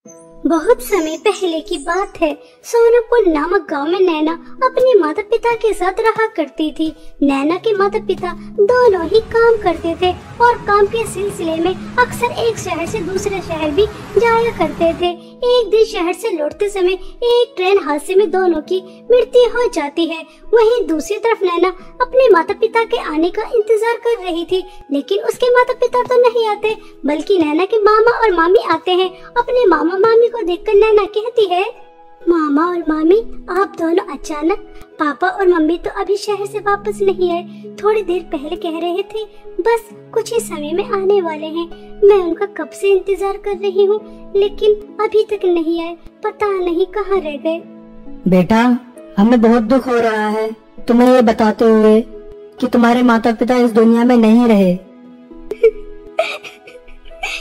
बहुत समय पहले की बात है। सोनापुर नामक गांव में नैना अपने माता पिता के साथ रहा करती थी। नैना के माता पिता दोनों ही काम करते थे और काम के सिलसिले में अक्सर एक शहर से दूसरे शहर भी जाया करते थे। एक दिन शहर से लौटते समय एक ट्रेन हादसे में दोनों की मृत्यु हो जाती है। वहीं दूसरी तरफ नैना अपने माता पिता के आने का इंतजार कर रही थी, लेकिन उसके माता पिता तो नहीं आते, बल्कि नैना के मामा और मामी आते हैं। अपने मामा मामी को देखकर नैना कहती है, मामा और मामी, आप दोनों अचानक? पापा और मम्मी तो अभी शहर से वापस नहीं आए। थोड़ी देर पहले कह रहे थे बस कुछ ही समय में आने वाले हैं। मैं उनका कब से इंतजार कर रही हूँ, लेकिन अभी तक नहीं आए। पता नहीं कहाँ रह गए। बेटा, हमें बहुत दुख हो रहा है तुम्हें ये बताते हुए कि तुम्हारे माता पिता इस दुनिया में नहीं रहे।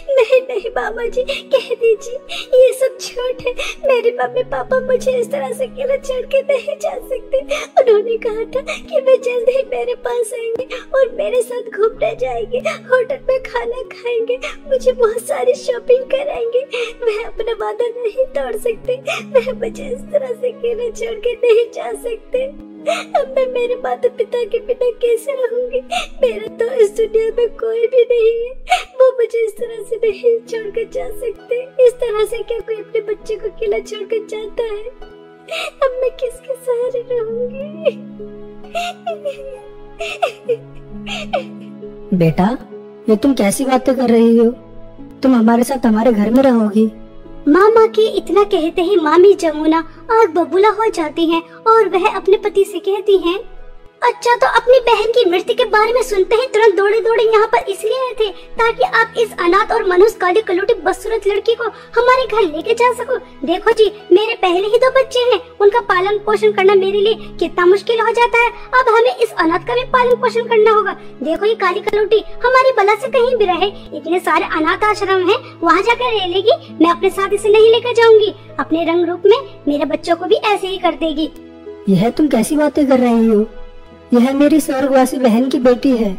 नहीं नहीं मामा जी, कह दीजिए, ये सब झूठ है। मेरे मम्मी पापा मुझे इस तरह से अकेला छोड़ के नहीं जा सकते। उन्होंने कहा था कि वे जल्द ही मेरे पास आएंगे और मेरे साथ घूमने जाएंगे, होटल में खाना खाएंगे, मुझे बहुत सारी शॉपिंग कराएंगे। मैं अपना वादा नहीं तोड़ सकते। मैं मुझे इस तरह से अकेला छोड़ के नहीं जा सकते। अब मैं मेरे माता पिता के बिना कैसे रहूंगी? मेरा तो इस दुनिया में कोई भी नहीं है। वो मुझे इस तरह से नहीं छोड़कर जा सकते। इस तरह से क्या कोई अपने बच्चे को अकेला छोड़कर जाता है? अब मैं किसके सहारे रहूंगी? बेटा, ये तुम कैसी बातें कर रही हो? तुम हमारे साथ हमारे घर में रहोगी। मामा के इतना कहते ही मामी जमुना आग बबूला हो जाती हैं और वह अपने पति से कहती हैं, अच्छा, तो अपनी बहन की मृत्यु के बारे में सुनते ही तुरंत दौड़े दौड़े यहाँ पर इसलिए आए थे ताकि आप इस अनाथ और मनुष्य काली कलूटी बदसूरत लड़की को हमारे घर लेके जा सको। देखो जी, मेरे पहले ही 2 बच्चे हैं, उनका पालन पोषण करना मेरे लिए कितना मुश्किल हो जाता है। अब हमें इस अनाथ का भी पालन पोषण करना होगा। देखो, ये काली कलूटी हमारी बला से कहीं भी रहे, इतने सारे अनाथ आश्रम है, वहाँ जाकर रह लेगी। मैं अपने साथ इसे नहीं लेकर जाऊंगी। अपने रंग रूप में मेरे बच्चों को भी ऐसे ही कर देगी। यह तुम कैसी बातें कर रही हो? यह मेरी स्वर्गवासी बहन की बेटी है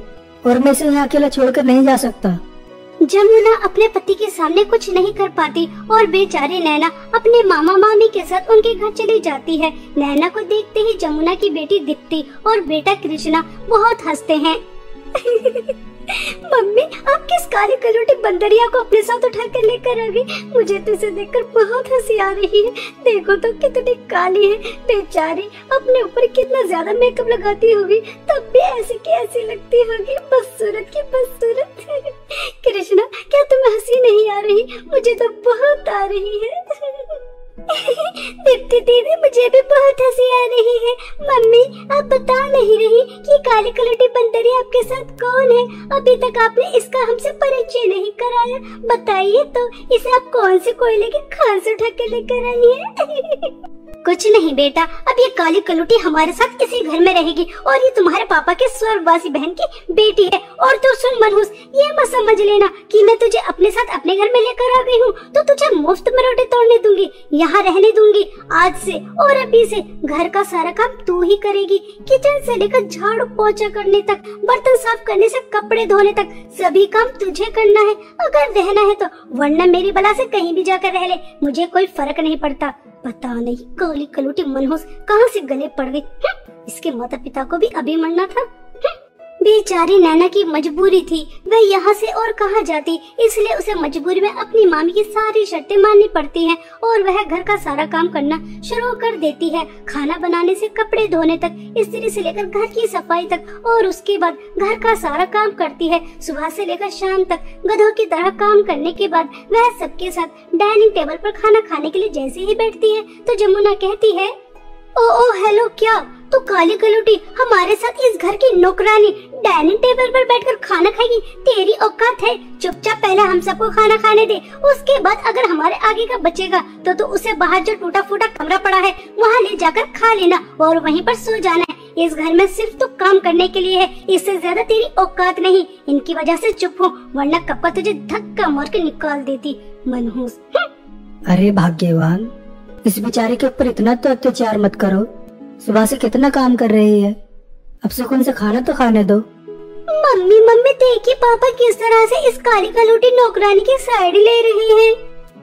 और मैं इसे यहाँ अकेला छोड़कर नहीं जा सकता। जमुना अपने पति के सामने कुछ नहीं कर पाती और बेचारी नैना अपने मामा मामी के साथ उनके घर चली जाती है। नैना को देखते ही जमुना की बेटी दीप्ति और बेटा कृष्णा बहुत हंसते हैं। मम्मी, आप किस काली कलूटी बंदरिया को अपने साथ उठा कर लेकर आ गई? मुझे तो इसे देखकर बहुत हंसी आ रही है। देखो तो कितनी काली है बेचारी, अपने ऊपर कितना ज्यादा मेकअप लगाती होगी, तब भी ऐसी की ऐसी लगती होगी, बदसूरत की बदसूरत। कृष्णा, क्या तुम्हें हंसी नहीं आ रही? मुझे तो बहुत आ रही है। दीप्ति दीदी, मुझे भी बहुत हंसी आ रही है। मम्मी, आप बता नहीं रही कि काली कलूटी बंदरी आपके साथ कौन है? अभी तक आपने इसका हमसे परिचय नहीं कराया। बताइए तो, इसे आप कौन से कोयले की खान से उठा के लेकर आई है? कुछ नहीं बेटा, अब ये काली कलूटी हमारे साथ इसी घर में रहेगी और ये तुम्हारे पापा के स्वर्गवासी बहन की बेटी है। और तो सुन मनहूस, ये मत समझ लेना कि मैं तुझे अपने साथ अपने घर में लेकर आ गई हूँ तो तुझे मुफ्त में रोटी तोड़ने दूंगी, यहाँ रहने दूंगी। आज से और अभी से घर का सारा काम तू ही करेगी। किचन से लेकर झाड़ू पोछा करने तक, बर्तन साफ करने से कपड़े धोने तक सभी काम तुझे करना है, अगर रहना है तो, वरना मेरी बला से कहीं भी जाकर रह ले, मुझे कोई फर्क नहीं पड़ता। पता नहीं काली कलूटी मनहूस कहाँ से गले पड़ गई। इसके माता पिता को भी अभी मरना था। बेचारी नैना की मजबूरी थी, वह यहाँ से और कहाँ जाती, इसलिए उसे मजबूरी में अपनी मामी की सारी शर्तें माननी पड़ती हैं और वह घर का सारा काम करना शुरू कर देती है। खाना बनाने से कपड़े धोने तक, स्त्री से लेकर घर की सफाई तक, और उसके बाद घर का सारा काम करती है। सुबह से लेकर शाम तक गधों की तरह काम करने के बाद वह सबके साथ डाइनिंग टेबल पर खाना खाने के लिए जैसे ही बैठती है तो जमुना कहती है, ओ हेलो, क्या तो काली कलूटी हमारे साथ इस घर की नौकरानी डाइनिंग टेबल पर बैठकर खाना खाएगी? तेरी औकात है? चुपचाप पहले हम सबको खाना खाने दे, उसके बाद अगर हमारे आगे का बचेगा तो उसे बाहर जो टूटा फूटा कमरा पड़ा है वहाँ ले जाकर खा लेना और वहीं पर सो जाना है। इस घर में सिर्फ तो काम करने के लिए है, इससे ज्यादा तेरी औकात नहीं। इनकी वजह से चुप हो, वरना कब का तुझे धक्का मार के निकाल देती मनहूस। अरे भाग्यवान, इस बेचारे के ऊपर इतना तो अत्याचार मत करो। सुबह से कितना काम कर रही है, अब सुकून से खाना तो खाने दो। मम्मी देखिए पापा किस तरह से इस काली कलूटी नौकरानी की साइड ले रही है।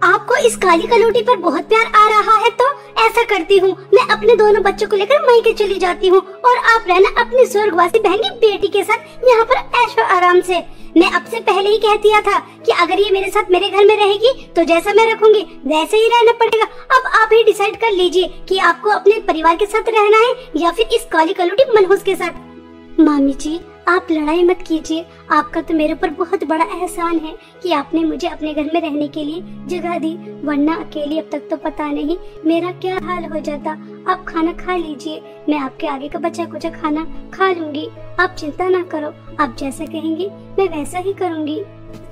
आपको इस काली कलौटी पर बहुत प्यार आ रहा है तो ऐसा करती हूँ, मैं अपने दोनों बच्चों को लेकर मायके चली जाती हूँ और आप रहना अपनी स्वर्गवासी बहन की बेटी के साथ यहाँ पर ऐशो आराम से। मैं अब से पहले ही कह दिया था कि अगर ये मेरे साथ मेरे घर में रहेगी तो जैसा मैं रखूंगी वैसे ही रहना पड़ेगा। अब आप ही डिसाइड कर लीजिए कि आपको अपने परिवार के साथ रहना है या फिर इस काली कलौटी मनहूस के साथ। मामी जी आप लड़ाई मत कीजिए, आपका तो मेरे ऊपर बहुत बड़ा एहसान है कि आपने मुझे अपने घर में रहने के लिए जगह दी, वरना अकेली अब तक तो पता नहीं मेरा क्या हाल हो जाता। आप खाना खा लीजिए, मैं आपके आगे का बचा कुचा खाना खा लूंगी, आप चिंता ना करो, आप जैसा कहेंगी मैं वैसा ही करूंगी।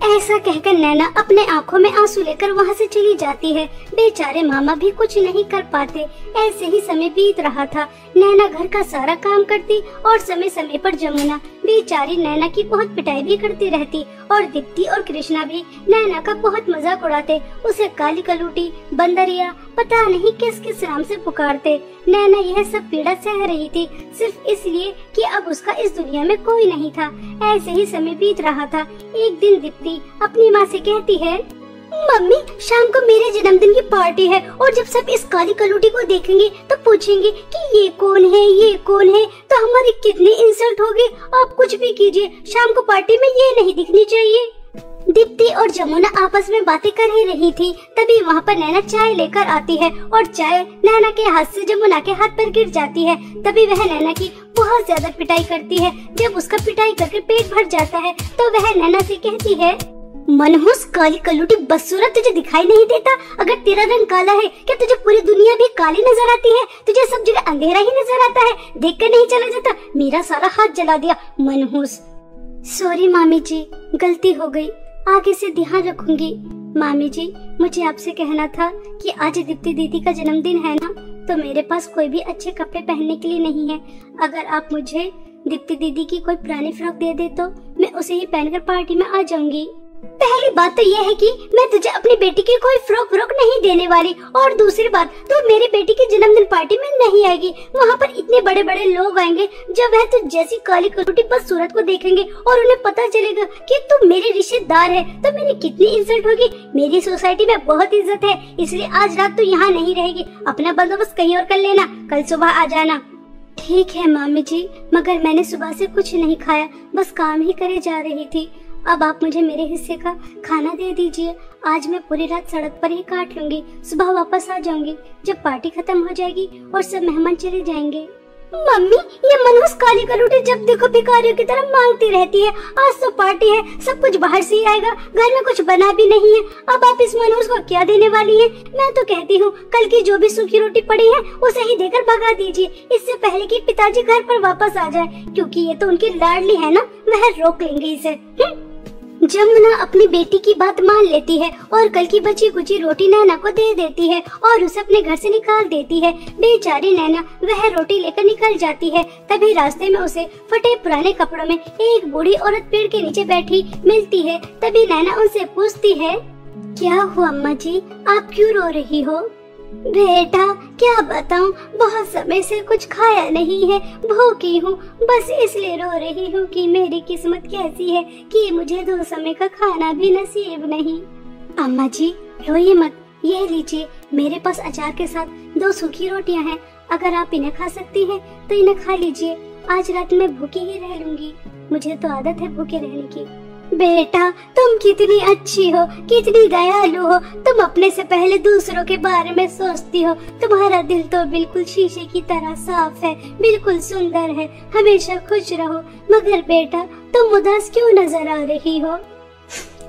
ऐसा कहकर नैना अपने आंखों में आंसू लेकर वहाँ से चली जाती है। बेचारे मामा भी कुछ नहीं कर पाते। ऐसे ही समय बीत रहा था। नैना घर का सारा काम करती और समय समय पर जमुना बेचारी नैना की बहुत पिटाई भी करती रहती और दीप्ति और कृष्णा भी नैना का बहुत मजाक उड़ाते, उसे काली कलौटी, बंदरिया पता नहीं किस किस नाम से पुकारते। नैना यह सब पीड़ा सह रही थी सिर्फ इसलिए कि अब उसका इस दुनिया में कोई नहीं था। ऐसे ही समय बीत रहा था। एक दिन दीप्ति अपनी माँ से कहती है, मम्मी शाम को मेरे जन्मदिन की पार्टी है और जब सब इस काली कलौटी को देखेंगे तो पूछेंगे कि ये कौन है, ये कौन है, तो हमारी कितनी इंसल्ट होगी। आप कुछ भी कीजिए, शाम को पार्टी में ये नहीं दिखनी चाहिए। दीप्ति और जमुना आपस में बातें कर ही रही थी, तभी वहाँ पर नैना चाय लेकर आती है और चाय नैना के हाथ से जमुना के हाथ पर गिर जाती है। तभी वह नैना की बहुत ज्यादा पिटाई करती है। जब उसका पिटाई करके पेट भर जाता है तो वह नैना से कहती है, मनहूस काली कलौटी बदसूरत, तुझे दिखाई नहीं देता? अगर तेरा रंग काला है क्या तुझे पूरी दुनिया भी काली नजर आती है? तुझे सब जगह अंधेरा ही नजर आता है, देख कर नहीं चला जाता? मेरा सारा हाथ जला दिया मनहूस। सॉरी मामी जी, गलती हो गई, आगे से ध्यान रखूंगी। मामी जी मुझे आपसे कहना था कि आज दीप्ति दीदी का जन्मदिन है ना, तो मेरे पास कोई भी अच्छे कपड़े पहनने के लिए नहीं है। अगर आप मुझे दीप्ति दीदी की कोई पुरानी फ्रॉक दे दे तो मैं उसे ही पहनकर पार्टी में आ जाऊंगी। पहली बात तो यह है कि मैं तुझे अपनी बेटी की कोई फ्रॉक नहीं देने वाली, और दूसरी बात तो मेरी बेटी की जन्मदिन पार्टी में नहीं आएगी। वहाँ पर इतने बड़े बड़े लोग आएंगे, जब वह तो जैसी काली कलौटी बदसूरत को देखेंगे और उन्हें पता चलेगा कि तू मेरी रिश्तेदार है तो मेरी कितनी इंसल्ट होगी। मेरी सोसाइटी में बहुत इज्जत है, इसलिए आज रात तू यहाँ नहीं रहेगी, अपना बंदोबस्त कहीं और कर लेना, कल सुबह आ जाना। ठीक है मामी जी, मगर मैंने सुबह से कुछ नहीं खाया, बस काम ही करे जा रही थी। अब आप मुझे मेरे हिस्से का खाना दे दीजिए। आज मैं पूरी रात सड़क पर ही काट लूंगी, सुबह वापस आ जाऊंगी जब पार्टी खत्म हो जाएगी और सब मेहमान चले जाएंगे। मम्मी ये मनहूस काली कलौटी जब देखो भिखारियों की तरह मांगती रहती है। आज तो पार्टी है, सब कुछ बाहर से ही आएगा, घर में कुछ बना भी नहीं है। अब आप इस मनहूस को क्या देने वाली हैं? मैं तो कहती हूँ कल की जो भी सूखी रोटी पड़ी है उसे ही देकर भगा दीजिए, इससे पहले कि पिताजी घर पर वापस आ जाए, क्योंकि ये तो उनकी लाडली है ना, वह रोक लेंगे इसे। जमुना अपनी बेटी की बात मान लेती है और कल की बची कुची रोटी नैना को दे देती है और उसे अपने घर से निकाल देती है। बेचारी नैना वह रोटी लेकर निकल जाती है। तभी रास्ते में उसे फटे पुराने कपड़ों में एक बूढ़ी औरत पेड़ के नीचे बैठी मिलती है। तभी नैना उनसे पूछती है, क्या हुआ अम्मा जी, आप क्यों रो रही हो? बेटा क्या बताऊं, बहुत समय से कुछ खाया नहीं है, भूखी हूँ, बस इसलिए रो रही हूँ कि मेरी किस्मत कैसी है कि मुझे 2 समय का खाना भी नसीब नहीं। अम्मा जी रोइए मत, ये लीजिए, मेरे पास अचार के साथ 2 सूखी रोटियाँ हैं, अगर आप इन्हें खा सकती हैं तो इन्हें खा लीजिए। आज रात में भूखी ही रह लूंगी, मुझे तो आदत है भूखे रहने की। बेटा तुम कितनी अच्छी हो, कितनी दयालु हो, तुम अपने से पहले दूसरों के बारे में सोचती हो। तुम्हारा दिल तो बिल्कुल शीशे की तरह साफ है, बिल्कुल सुंदर है, हमेशा खुश रहो। मगर बेटा तुम उदास क्यों नजर आ रही हो?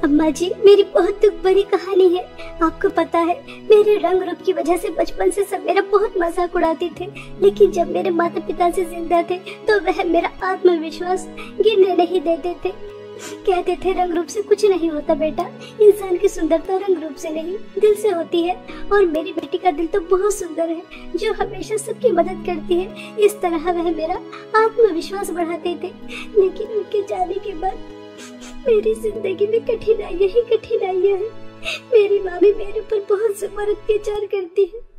अम्मा जी मेरी बहुत दुख भरी कहानी है। आपको पता है मेरे रंग रूप की वजह से बचपन से सब मेरा बहुत मजाक उड़ाते थे, लेकिन जब मेरे माता पिता से जिंदा थे तो वह मेरा आत्मविश्वास गिरने नहीं देते थे। कहते थे रंग रूप से कुछ नहीं होता बेटा, इंसान की सुंदरता रंग रूप से नहीं दिल से होती है, और मेरी बेटी का दिल तो बहुत सुंदर है जो हमेशा सबकी मदद करती है। इस तरह वह मेरा आत्मविश्वास बढ़ाते थे। लेकिन उनके जाने के बाद मेरी जिंदगी में कठिनाइयाँ ही कठिनाइयाँ हैं। मेरी माँ भी मेरे ऊपर बहुत ज़बरदस्त अत्याचार करती है।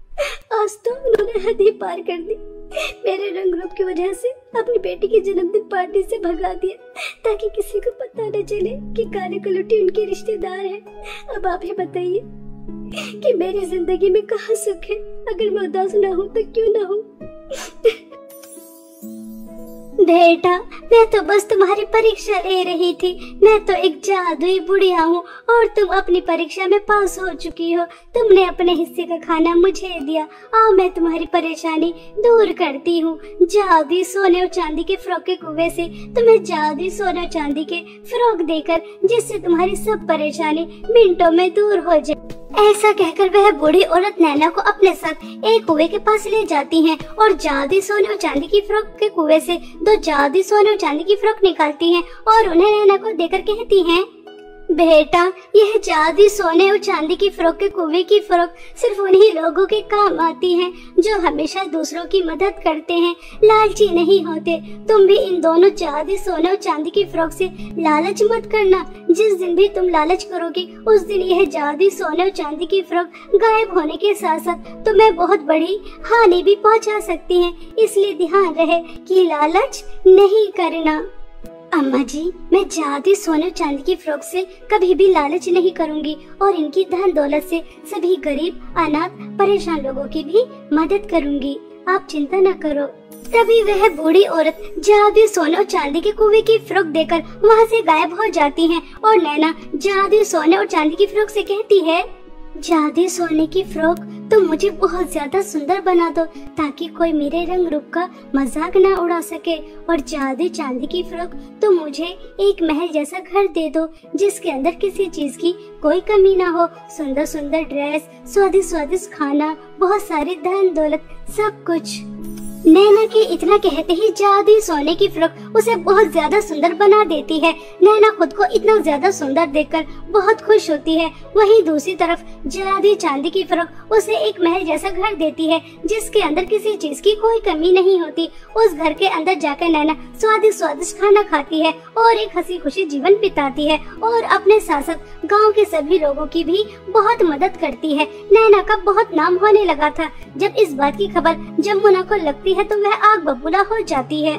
आज तो उन्होंने हद ही पार कर दी, मेरे रंग रूप की वजह से अपनी बेटी की जन्मदिन पार्टी से भगा दिया ताकि किसी को पता न चले कि काली कलौटी उनकी रिश्तेदार है। अब आप ही बताइए कि मेरी जिंदगी में कहाँ सुख है। अगर मैं उदास ना हूँ तो क्यों ना हूँ। बेटा, मैं तो बस तुम्हारी परीक्षा ले रही थी। मैं तो एक जादुई बुढ़िया हूँ और तुम अपनी परीक्षा में पास हो चुकी हो। तुमने अपने हिस्से का खाना मुझे दिया। आओ मैं तुम्हारी परेशानी दूर करती हूँ। जादुई सोने और चांदी के फ्रॉक के कुएं से तुम्हें जादुई सोने और चांदी के फ्रॉक देकर, जिससे तुम्हारी सब परेशानी मिनटों में दूर हो जाए। ऐसा कहकर वह बूढ़ी औरत नैना को अपने साथ एक कुएं के पास ले जाती हैं और जादुई सोने और चांदी की फ्रॉक के कुएं से 2 जादुई सोने और चांदी की फ्रॉक निकालती हैं और उन्हें नैना को देकर कहती हैं, बेटा, यह जादुई सोने और चांदी की फ्रॉक के कुएं की फ्रॉक सिर्फ उन्हीं लोगों के काम आती है जो हमेशा दूसरों की मदद करते हैं, लालची नहीं होते। तुम भी इन दोनों जादुई सोने और चांदी की फ्रॉक से लालच मत करना। जिस दिन भी तुम लालच करोगी उस दिन यह जादुई सोने और चांदी की फ्रॉक गायब होने के साथ साथ तुम्हें बहुत बड़ी हानि भी पहुंचा सकती है। इसलिए ध्यान रहे कि लालच नहीं करना। अम्मा जी, मैं जादुई सोने और चांदी की फ्रॉक से कभी भी लालच नहीं करूंगी और इनकी धन दौलत से सभी गरीब, अनाथ, परेशान लोगों की भी मदद करूंगी। आप चिंता न करो। तभी वह बूढ़ी औरत जादुई सोने और चांदी के कुएं की फ्रॉक देकर वहाँ से गायब हो जाती है और नैना जादुई सोने और चांदी की फ्रॉक से कहती है, जादुई सोने की फ्रॉक तुम मुझे बहुत ज्यादा सुंदर बना दो ताकि कोई मेरे रंग रूप का मजाक ना उड़ा सके। और जादुई चांदी की फ्रॉक तुम मुझे एक महल जैसा घर दे दो जिसके अंदर किसी चीज की कोई कमी ना हो। सुंदर सुंदर ड्रेस, स्वादिष्ट स्वादिष्ट खाना, बहुत सारी धन दौलत, सब कुछ। नैना के इतना कहते ही जादुई सोने की फ्रॉक उसे बहुत ज्यादा सुंदर बना देती है। नैना खुद को इतना ज्यादा सुंदर देखकर बहुत खुश होती है। वहीं दूसरी तरफ जादुई चांदी की फ्रॉक उसे एक महल जैसा घर देती है जिसके अंदर किसी चीज की कोई कमी नहीं होती। उस घर के अंदर जाकर नैना स्वादिष्ट स्वादिष्ट खाना खाती है और एक हंसी खुशी जीवन बिताती है और अपने साथ साथ गाँव के सभी लोगों की भी बहुत मदद करती है। नैना का बहुत नाम होने लगा था। जब इस बात की खबर जमुना को लगती है तो वह आग बबूला हो जाती है।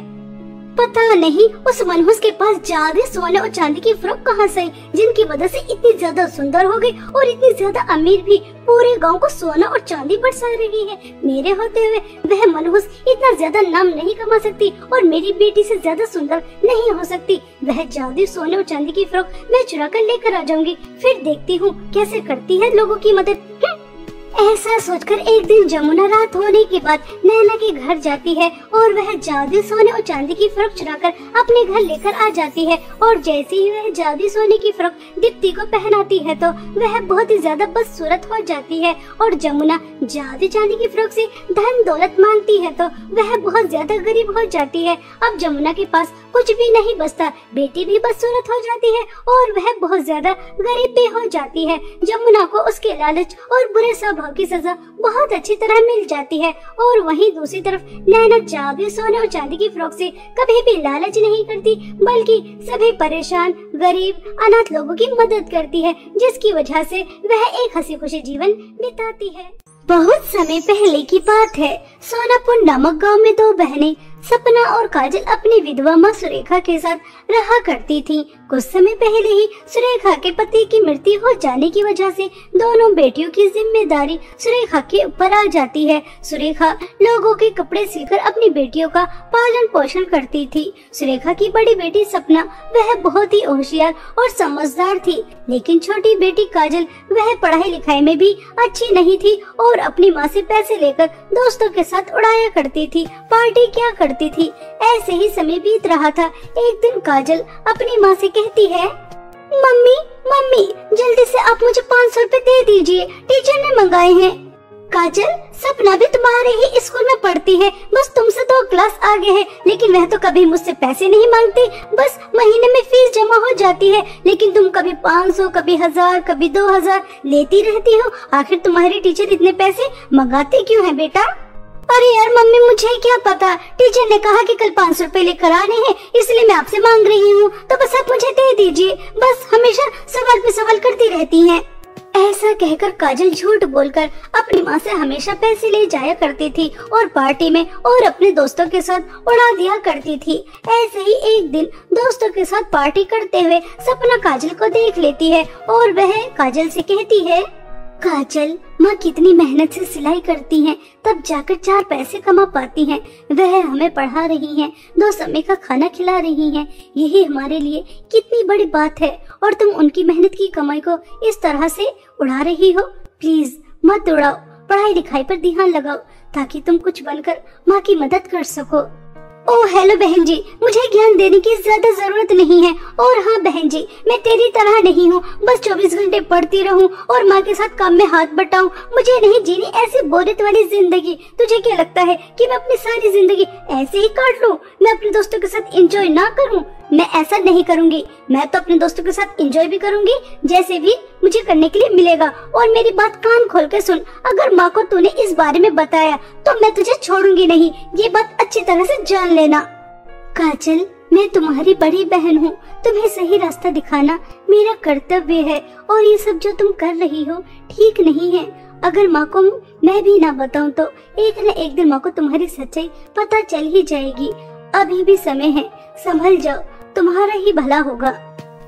पता नहीं उस मनहूस के पास जादुई सोने और चांदी की फ्रॉक कहाँ से आई, जिनकी वजह से इतनी ज्यादा सुंदर हो गई और इतनी ज्यादा अमीर भी पूरे गांव को सोना और चांदी बरसा रही है। मेरे होते हुए वह मनहूस इतना ज्यादा नाम नहीं कमा सकती और मेरी बेटी से ज्यादा सुंदर नहीं हो सकती। वह जादुई सोने और चांदी की फ्रॉक मैं चुरा कर लेकर आ जाऊंगी, फिर देखती हूँ कैसे करती है लोगों की मदद। ऐसा सोचकर एक दिन जमुना रात होने के बाद नैना के घर जाती है और वह जादुई सोने और चांदी की फ्रॉक चुराकर अपने घर लेकर आ जाती है। और जैसे ही वह जादुई सोने की फ्रॉक दीप्ति को पहनाती है तो वह बहुत ही ज्यादा बदसूरत हो जाती है। और जमुना जादुई चांदी की फ्रॉक से धन दौलत मांगती है तो वह बहुत ज्यादा गरीब हो जाती है। अब जमुना के पास कुछ भी नहीं बचता, बेटी भी बदसूरत हो जाती है और वह बहुत ज्यादा गरीब भी हो जाती है। जमुना को उसके लालच और बुरे स्वभाव की सजा बहुत अच्छी तरह मिल जाती है। और वहीं दूसरी तरफ नैना जादुई सोने और चांदी की फ्रॉक से कभी भी लालच नहीं करती, बल्कि सभी परेशान, गरीब, अनाथ लोगों की मदद करती है, जिसकी वजह से वह एक हंसी खुशी जीवन बिताती है। बहुत समय पहले की बात है। सोनापुर नामक गांव में 2 बहनें सपना और काजल अपनी विधवा माँ सुरेखा के साथ रहा करती थीं। कुछ समय पहले ही सुरेखा के पति की मृत्यु हो जाने की वजह से दोनों बेटियों की जिम्मेदारी सुरेखा के ऊपर आ जाती है। सुरेखा लोगों के कपड़े सिलकर अपनी बेटियों का पालन पोषण करती थी। सुरेखा की बड़ी बेटी सपना वह बहुत ही होशियार और समझदार थी, लेकिन छोटी बेटी काजल वह पढ़ाई लिखाई में भी अच्छी नहीं थी और अपनी माँ से पैसे लेकर दोस्तों के साथ उड़ाया करती थी, पार्टी क्या करती थी। ऐसे ही समय बीत रहा था। एक दिन काजल अपनी माँ से कहती है, मम्मी मम्मी जल्दी से आप मुझे 500 रुपए दे दीजिए, टीचर ने मंगाए हैं। काजल, सपना भी तुम्हारे ही स्कूल में पढ़ती है, बस तुमसे 2 क्लास आगे है, लेकिन वह तो कभी मुझसे पैसे नहीं मांगती, बस महीने में फीस जमा हो जाती है, लेकिन तुम कभी 500, कभी 1000, कभी 2000 लेती रहती हो। आखिर तुम्हारी टीचर इतने पैसे मंगाती क्यों है बेटा? अरे यार मम्मी, मुझे क्या पता, टीचर ने कहा कि कल 500 रुपए लेकर आने हैं, इसलिए मैं आपसे मांग रही हूँ, तो बस आप मुझे दे दीजिए। बस हमेशा सवाल पे सवाल करती रहती हैं। ऐसा कहकर काजल झूठ बोलकर अपनी माँ से हमेशा पैसे ले जाया करती थी और पार्टी में और अपने दोस्तों के साथ उड़ा दिया करती थी। ऐसे ही एक दिन दोस्तों के साथ पार्टी करते हुए सपना काजल को देख लेती है और वह काजल से कहती है, काजल, माँ कितनी मेहनत से सिलाई करती हैं, तब जाकर 4 पैसे कमा पाती हैं। वह हमें पढ़ा रही हैं, 2 समय का खाना खिला रही हैं। यही हमारे लिए कितनी बड़ी बात है, और तुम उनकी मेहनत की कमाई को इस तरह से उड़ा रही हो। प्लीज मत उड़ाओ, पढ़ाई लिखाई पर ध्यान लगाओ ताकि तुम कुछ बनकर माँ की मदद कर सको। ओह हेलो बहन जी, मुझे ज्ञान देने की ज्यादा जरूरत नहीं है। और हाँ बहन जी, मैं तेरी तरह नहीं हूँ, बस 24 घंटे पढ़ती रहूँ और माँ के साथ काम में हाथ बटाऊं। मुझे नहीं जीनी ऐसी बोरियत वाली जिंदगी। तुझे क्या लगता है कि मैं अपनी सारी जिंदगी ऐसे ही काट लूं? मैं अपने दोस्तों के साथ एंजॉय ना करूं? मैं ऐसा नहीं करूंगी। मैं तो अपने दोस्तों के साथ एंजॉय भी करूंगी, जैसे भी मुझे करने के लिए मिलेगा। और मेरी बात कान खोल कर सुन, अगर माँ को तूने इस बारे में बताया तो मैं तुझे छोड़ूंगी नहीं। ये बात अच्छी तरह से जान लेना। काजल, मैं तुम्हारी बड़ी बहन हूँ, तुम्हें सही रास्ता दिखाना मेरा कर्तव्य है। और ये सब जो तुम कर रही हो ठीक नहीं है। अगर माँ को मैं भी ना बताऊं तो एक न एक दिन माँ को तुम्हारी सच्चाई पता चल ही जाएगी। अभी भी समय है, संभल जाओ, तुम्हारा ही भला होगा।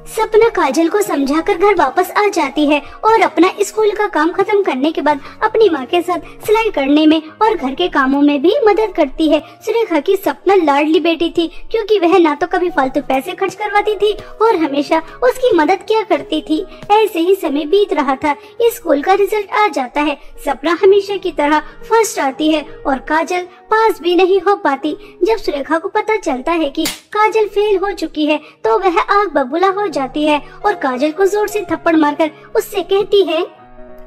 सपना काजल को समझाकर घर वापस आ जाती है और अपना स्कूल का काम खत्म करने के बाद अपनी माँ के साथ सिलाई करने में और घर के कामों में भी मदद करती है। सुरेखा की सपना लाडली बेटी थी, क्योंकि वह ना तो कभी फालतू पैसे खर्च करवाती थी और हमेशा उसकी मदद किया करती थी। ऐसे ही समय बीत रहा था। स्कूल का रिजल्ट आ जाता है। सपना हमेशा की तरह फर्स्ट आती है और काजल पास भी नहीं हो पाती। जब सुरेखा को पता चलता है कि काजल फेल हो चुकी है तो वह आग बबूला हो जाती है और काजल को जोर से थप्पड़ मारकर उससे कहती है,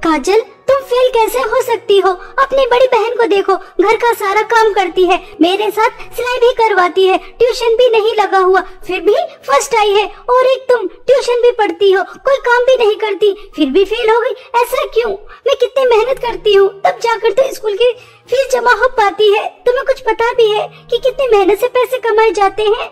काजल तुम फेल कैसे हो सकती हो? अपनी बड़ी बहन को देखो, घर का सारा काम करती है, मेरे साथ सिलाई भी करवाती है, ट्यूशन भी नहीं लगा हुआ, फिर भी फर्स्ट आई है। और एक तुम ट्यूशन भी पढ़ती हो, कोई काम भी नहीं करती, फिर भी फेल हो गई। ऐसा क्यों? मैं कितनी मेहनत करती हूँ, तब जाकर तो स्कूल की फीस जमा हो पाती है। तुम्हें कुछ पता भी है कि कितनी मेहनत से पैसे कमाए जाते हैं?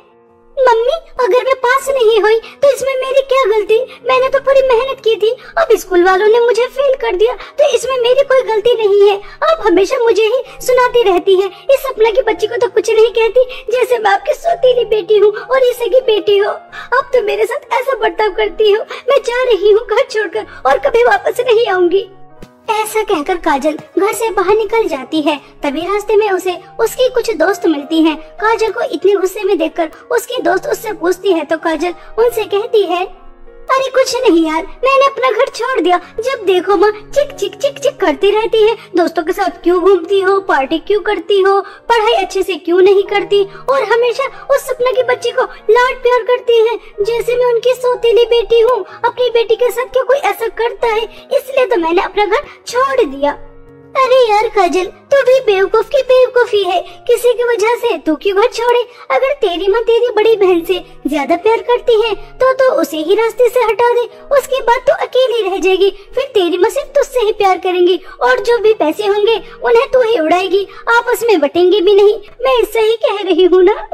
मम्मी, अगर मैं पास नहीं हुई तो इसमें मेरी क्या गलती? मैंने तो पूरी मेहनत की थी। अब स्कूल वालों ने मुझे फेल कर दिया तो इसमें मेरी कोई गलती नहीं है। आप हमेशा मुझे ही सुनाती रहती है। इस सपना की बच्ची को तो कुछ नहीं कहती, जैसे मैं आपकी सौतेली बेटी हूँ और ये सगी बेटी हो। अब तो मेरे साथ ऐसा बर्ताव करती हो। मैं जा रही हूँ घर छोड़कर और कभी वापस नहीं आऊंगी। ऐसा कहकर काजल घर से बाहर निकल जाती है। तभी रास्ते में उसे उसकी कुछ दोस्त मिलती हैं। काजल को इतने गुस्से में देखकर उसकी दोस्त उससे पूछती है तो काजल उनसे कहती है, अरे कुछ नहीं यार, मैंने अपना घर छोड़ दिया। जब देखो माँ चिक चिक चिक चिक करती रहती है। दोस्तों के साथ क्यों घूमती हो, पार्टी क्यों करती हो, पढ़ाई अच्छे से क्यों नहीं करती, और हमेशा उस सपना की बच्ची को लाड प्यार करती है जैसे मैं उनकी सौतेली बेटी हूँ। अपनी बेटी के साथ क्या कोई ऐसा करता है? इसलिए तो मैंने अपना घर छोड़ दिया। अरे यार काजल, तू भी बेवकूफ की बेवकूफी है। किसी की वजह से तू क्यों घर छोड़े? अगर तेरी माँ तेरी बड़ी बहन से ज्यादा प्यार करती है तो उसे ही रास्ते से हटा दे। उसके बाद तू अकेली रह जाएगी। फिर तेरी माँ सिर्फ तुझसे ही प्यार करेंगी और जो भी पैसे होंगे उन्हें तू ही उड़ाएगी, आपस में बटेंगे भी नहीं। मैं इससे ही कह रही हूँ ना।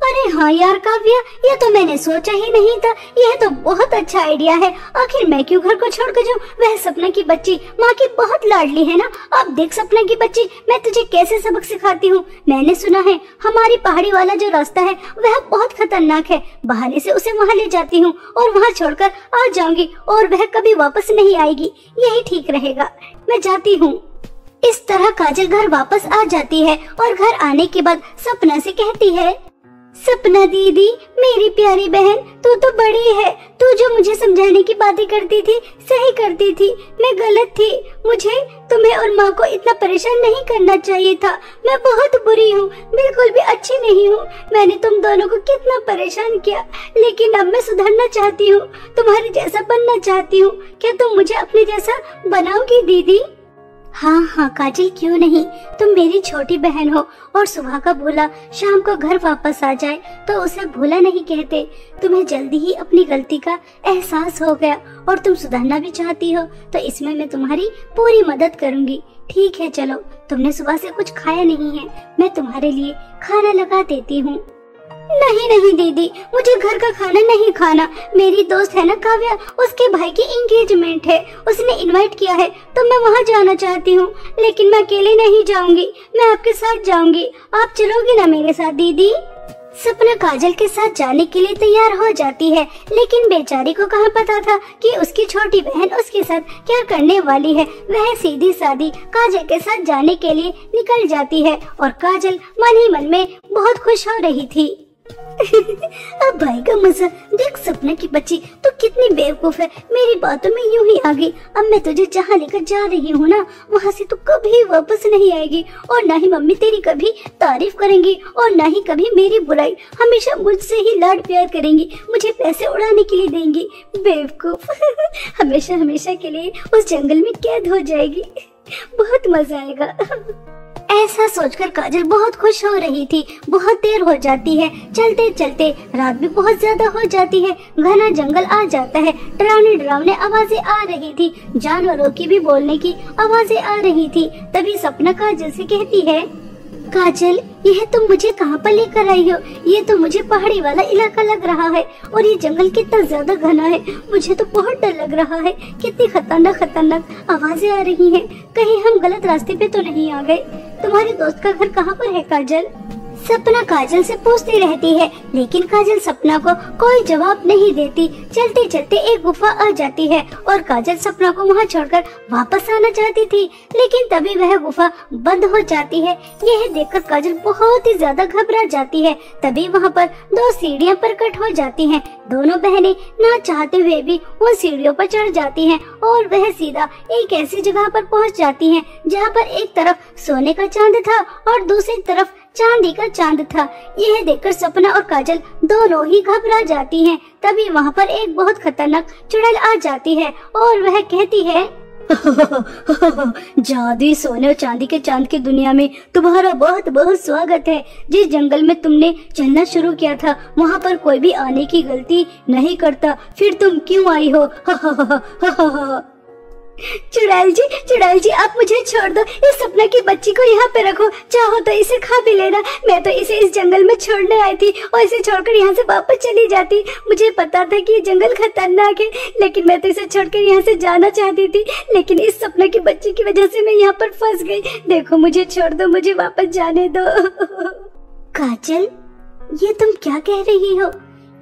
अरे हाँ यार काव्या, ये तो मैंने सोचा ही नहीं था। यह तो बहुत अच्छा आइडिया है। आखिर मैं क्यों घर को छोड़ कर जाऊँ? वह सपना की बच्ची माँ की बहुत लाडली है ना। अब देख सपना की बच्ची, मैं तुझे कैसे सबक सिखाती हूँ। मैंने सुना है हमारी पहाड़ी वाला जो रास्ता है वह बहुत खतरनाक है। बहाने से उसे वहाँ ले जाती हूँ और वहाँ छोड़कर आ जाऊंगी और वह कभी वापस नहीं आएगी। यही ठीक रहेगा, मैं जाती हूँ। इस तरह काजल घर वापस आ जाती है और घर आने के बाद सपना से कहती है, सपना दीदी, मेरी प्यारी बहन, तू तो बड़ी है। तू जो मुझे समझाने की बातें करती थी सही करती थी। मैं गलत थी। मुझे तुम्हें और माँ को इतना परेशान नहीं करना चाहिए था। मैं बहुत बुरी हूँ, बिल्कुल भी अच्छी नहीं हूँ। मैंने तुम दोनों को कितना परेशान किया, लेकिन अब मैं सुधरना चाहती हूँ, तुम्हारे जैसा बनना चाहती हूँ। क्या तुम मुझे अपने जैसा बनाओगी दीदी? हाँ हाँ काजल, क्यों नहीं। तुम मेरी छोटी बहन हो और सुबह का भूला शाम को घर वापस आ जाए तो उसे भूला नहीं कहते। तुम्हें जल्दी ही अपनी गलती का एहसास हो गया और तुम सुधरना भी चाहती हो, तो इसमें मैं तुम्हारी पूरी मदद करूंगी। ठीक है चलो, तुमने सुबह से कुछ खाया नहीं है, मैं तुम्हारे लिए खाना लगा देती हूँ। नहीं नहीं दीदी, मुझे घर का खाना नहीं खाना। मेरी दोस्त है ना काव्या, उसके भाई की एंगेजमेंट है, उसने इनवाइट किया है तो मैं वहाँ जाना चाहती हूँ। लेकिन मैं अकेले नहीं जाऊंगी, मैं आपके साथ जाऊंगी। आप चलोगी ना मेरे साथ दीदी? सपना काजल के साथ जाने के लिए तैयार हो जाती है, लेकिन बेचारी को कहाँ पता था कि उसकी छोटी बहन उसके साथ क्या करने वाली है। वह सीधी सादी काजल के साथ जाने के लिए निकल जाती है और काजल मन ही मन में बहुत खुश हो रही थी। अब भाई का मजा देख, सपना की बच्ची तो कितनी बेवकूफ है, मेरी बातों में यूं ही आ गई। अब मैं तुझे जहाँ लेकर जा रही हूँ ना, वहाँ से तू कभी वापस नहीं आएगी और ना ही मम्मी तेरी कभी तारीफ करेंगी और ना ही कभी मेरी बुराई। हमेशा मुझसे ही लाड प्यार करेंगी, मुझे पैसे उड़ाने के लिए देंगी। बेवकूफ हमेशा हमेशा के लिए उस जंगल में कैद हो जाएगी। बहुत मजा आएगा। ऐसा सोचकर काजल बहुत खुश हो रही थी। बहुत देर हो जाती है, चलते चलते रात भी बहुत ज्यादा हो जाती है। घना जंगल आ जाता है, डरावनी डरावनी आवाजें आ रही थी, जानवरों की भी बोलने की आवाजें आ रही थी। तभी सपना काजल से कहती है, काजल यह तुम मुझे कहाँ पर लेकर आई हो? ये तो मुझे पहाड़ी वाला इलाका लग रहा है और ये जंगल कितना ज्यादा घना है, मुझे तो बहुत डर लग रहा है। कितनी खतरनाक खतरनाक आवाजें आ रही हैं, कहीं हम गलत रास्ते पे तो नहीं आ गए? तुम्हारे दोस्त का घर कहाँ पर है काजल? सपना काजल से पूछती रहती है, लेकिन काजल सपना को कोई जवाब नहीं देती। चलते चलते एक गुफा आ जाती है और काजल सपना को वहाँ छोड़कर वापस आना चाहती थी, लेकिन तभी वह गुफा बंद हो जाती है। यह देखकर काजल बहुत ही ज्यादा घबरा जाती है। तभी वहाँ पर दो सीढ़ियाँ प्रकट हो जाती हैं। दोनों बहनें ना चाहते हुए भी उन सीढ़ियों पर चढ़ जाती हैं और वह सीधा एक ऐसी जगह पर पहुँच जाती हैं जहाँ पर एक तरफ सोने का चांद था और दूसरी तरफ चांदी का चांद था। यह देखकर सपना और काजल दोनों ही घबरा जाती हैं। तभी वहाँ पर एक बहुत खतरनाक चुड़ैल आ जाती है और वह कहती है, जादुई सोने और चांदी के चांद की दुनिया में तुम्हारा बहुत बहुत स्वागत है। जिस जंगल में तुमने चलना शुरू किया था वहाँ पर कोई भी आने की गलती नहीं करता, फिर तुम क्यों आई हो? चुड़ैल जी आप मुझे छोड़ दो, इस सपना की बच्ची को यहाँ पे रखो, चाहो तो इसे खा भी लेना। मैं तो इसे इस जंगल में छोड़ने आई थी और इसे छोड़कर यहाँ से वापस चली जाती। मुझे पता था कि ये जंगल खतरनाक है, लेकिन मैं तो इसे छोड़कर यहाँ से जाना चाहती थी, लेकिन इस सपना की बच्ची की वजह से मैं यहाँ पर फंस गई। देखो मुझे छोड़ दो, मुझे वापस जाने दो। काजल ये तुम क्या कह रही हो?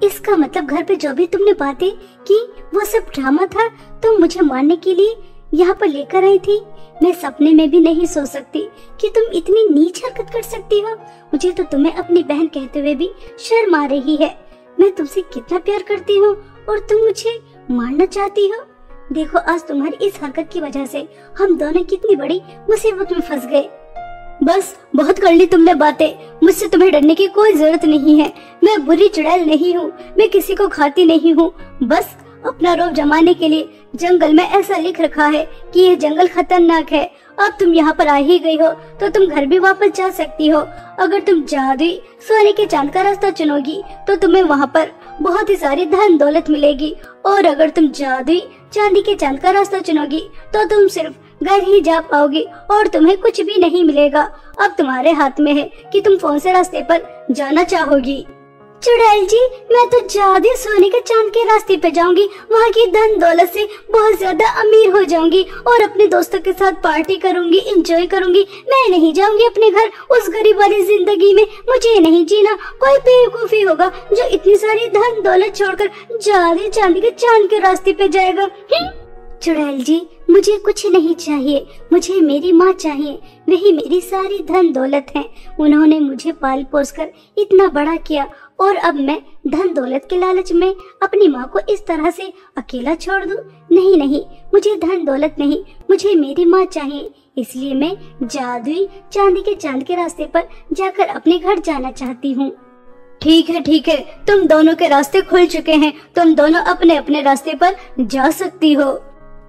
इसका मतलब घर पे जो भी तुमने बातें की वो सब ड्रामा था, तुम मुझे मारने के लिए यहाँ पर लेकर आई थी। मैं सपने में भी नहीं सोच सकती कि तुम इतनी नीच हरकत कर सकती हो। मुझे तो तुम्हें अपनी बहन कहते हुए भी शर्म आ रही है। मैं तुमसे कितना प्यार करती हूँ और तुम मुझे मारना चाहती हो। देखो आज तुम्हारी इस हरकत की वजह से हम दोनों कितनी बड़ी मुसीबत में फंस गए। बस बहुत कर ली तुमने बातें, मुझसे तुम्हें डरने की कोई जरूरत नहीं है। मैं बुरी चुड़ैल नहीं हूँ, मैं किसी को खाती नहीं हूँ। बस अपना रौब जमाने के लिए जंगल में ऐसा लिख रखा है कि ये जंगल खतरनाक है। अब तुम यहाँ पर आ ही गई हो तो तुम घर भी वापस जा सकती हो। अगर तुम जादुई सोने के चांद का रास्ता चुनोगी तो तुम्हें वहाँ पर बहुत ही सारी धन दौलत मिलेगी, और अगर तुम जादुई चांदी के चांद का रास्ता चुनोगी तो तुम सिर्फ घर ही जा पाओगी और तुम्हें कुछ भी नहीं मिलेगा। अब तुम्हारे हाथ में है कि तुम कौन से रास्ते पर जाना चाहोगी। चुड़ैल जी मैं तो जादुई सोने के चांद के रास्ते पे जाऊंगी, वहाँ की धन दौलत से बहुत ज्यादा अमीर हो जाऊंगी और अपने दोस्तों के साथ पार्टी करूंगी, एंजॉय करूंगी। मैं नहीं जाऊंगी अपने घर उस गरीब वाली जिंदगी में, मुझे नहीं जीना। कोई बेवकूफी होगा जो इतनी सारी धन दौलत छोड़कर जादुई चांदी के चांद के रास्ते पे जाएगा। चुड़ैल जी मुझे कुछ नहीं चाहिए, मुझे मेरी माँ चाहिए, वही मेरी सारी धन दौलत है। उन्होंने मुझे पाल पोस कर इतना बड़ा किया और अब मैं धन दौलत के लालच में अपनी माँ को इस तरह से अकेला छोड़ दूं? नहीं नहीं, मुझे धन दौलत नहीं, मुझे मेरी माँ चाहिए। इसलिए मैं जादुई चांदी के चांद के रास्ते पर जाकर अपने घर जाना चाहती हूँ। ठीक है, तुम दोनों के रास्ते खुल चुके हैं, तुम दोनों अपने अपने रास्ते पर जा सकती हो।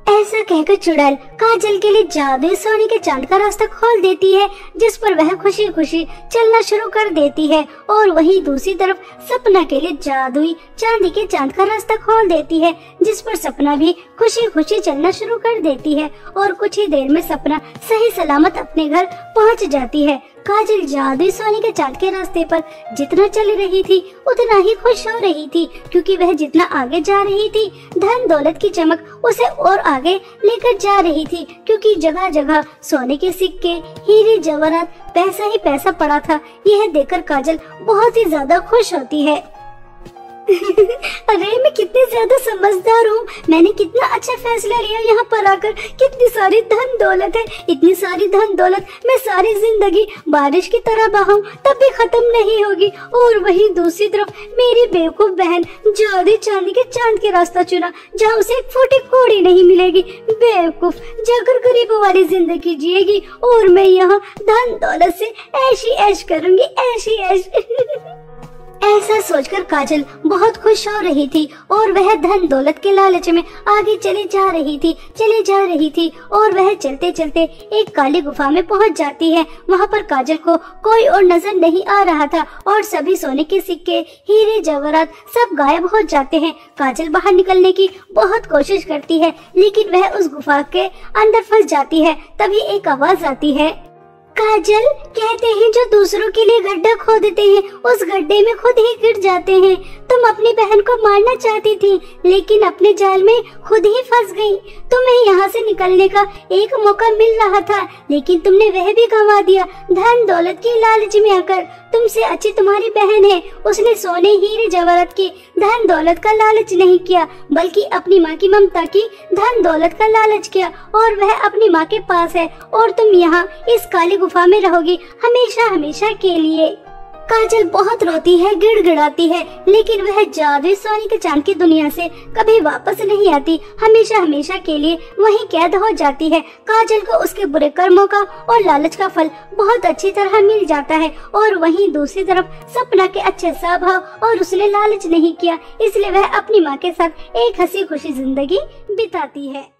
ऐसा कहकर चुड़ैल काजल के लिए जादुई सोने के चांद का रास्ता खोल देती है, जिस पर वह खुशी खुशी चलना शुरू कर देती है। और वहीं दूसरी तरफ सपना के लिए जादुई चांदी के चांद का रास्ता खोल देती है, जिस पर सपना भी खुशी खुशी चलना शुरू कर देती है। और कुछ ही देर में सपना सही सलामत अपने घर पहुंच जाती है। काजल जादुई सोने के चांद के रास्ते पर जितना चल रही थी उतना ही खुश हो रही थी, क्योंकि वह जितना आगे जा रही थी धन दौलत की चमक उसे और आगे लेकर जा रही थी, क्योंकि जगह जगह सोने के सिक्के, हीरे जवाहरात, पैसा ही पैसा पड़ा था। यह देखकर काजल बहुत ही ज्यादा खुश होती है। अरे मैं कितनी ज्यादा समझदार हूँ, मैंने कितना अच्छा फैसला लिया यहाँ पर आकर। कितनी सारी धन दौलत है, इतनी सारी धन दौलत मैं सारी जिंदगी बारिश की तरह बहाऊं तब भी खत्म नहीं होगी। और वहीं दूसरी तरफ मेरी बेवकूफ बहन जादुई चांदी के चांद के रास्ता चुना, जहाँ उसे एक फूटी कौड़ी नहीं मिलेगी। बेवकूफ, जाकर गरीबों वाली जिंदगी जिएगी और मैं यहाँ धन दौलत से ऐश ही ऐश करूंगी, ऐश ही ऐश। ऐसा सोचकर काजल बहुत खुश हो रही थी और वह धन दौलत के लालच में आगे चली जा रही थी और वह चलते चलते एक काली गुफा में पहुंच जाती है। वहां पर काजल को कोई और नजर नहीं आ रहा था और सभी सोने के सिक्के, हीरे जवाहरात सब गायब हो जाते हैं। काजल बाहर निकलने की बहुत कोशिश करती है, लेकिन वह उस गुफा के अंदर फंस जाती है। तभी एक आवाज आती है, काजल, कहते हैं जो दूसरों के लिए गड्ढा खोदते हैं उस गड्ढे में खुद ही गिर जाते हैं। तुम अपनी बहन को मारना चाहती थी, लेकिन अपने जाल में खुद ही फंस गई। तुम्हें यहाँ से निकलने का एक मौका मिल रहा था, लेकिन तुमने वह भी गंवा दिया धन दौलत की लालच में आकर। तुमसे अच्छी तुम्हारी बहन है, उसने सोने हीरे जवाहरात की धन दौलत का लालच नहीं किया, बल्कि अपनी माँ की ममता की धन दौलत का लालच किया, और वह अपनी माँ के पास है। और तुम यहाँ इस काली गुफा में रहोगी हमेशा हमेशा के लिए। काजल बहुत रोती है, गिड़गिड़ाती है, लेकिन वह जादुई सोने के चांद की दुनिया से कभी वापस नहीं आती, हमेशा हमेशा के लिए वहीं कैद हो जाती है। काजल को उसके बुरे कर्मों का और लालच का फल बहुत अच्छी तरह मिल जाता है, और वहीं दूसरी तरफ सपना के अच्छे स्वभाव और उसने लालच नहीं किया, इसलिए वह अपनी माँ के साथ एक हंसी खुशी जिंदगी बिताती है।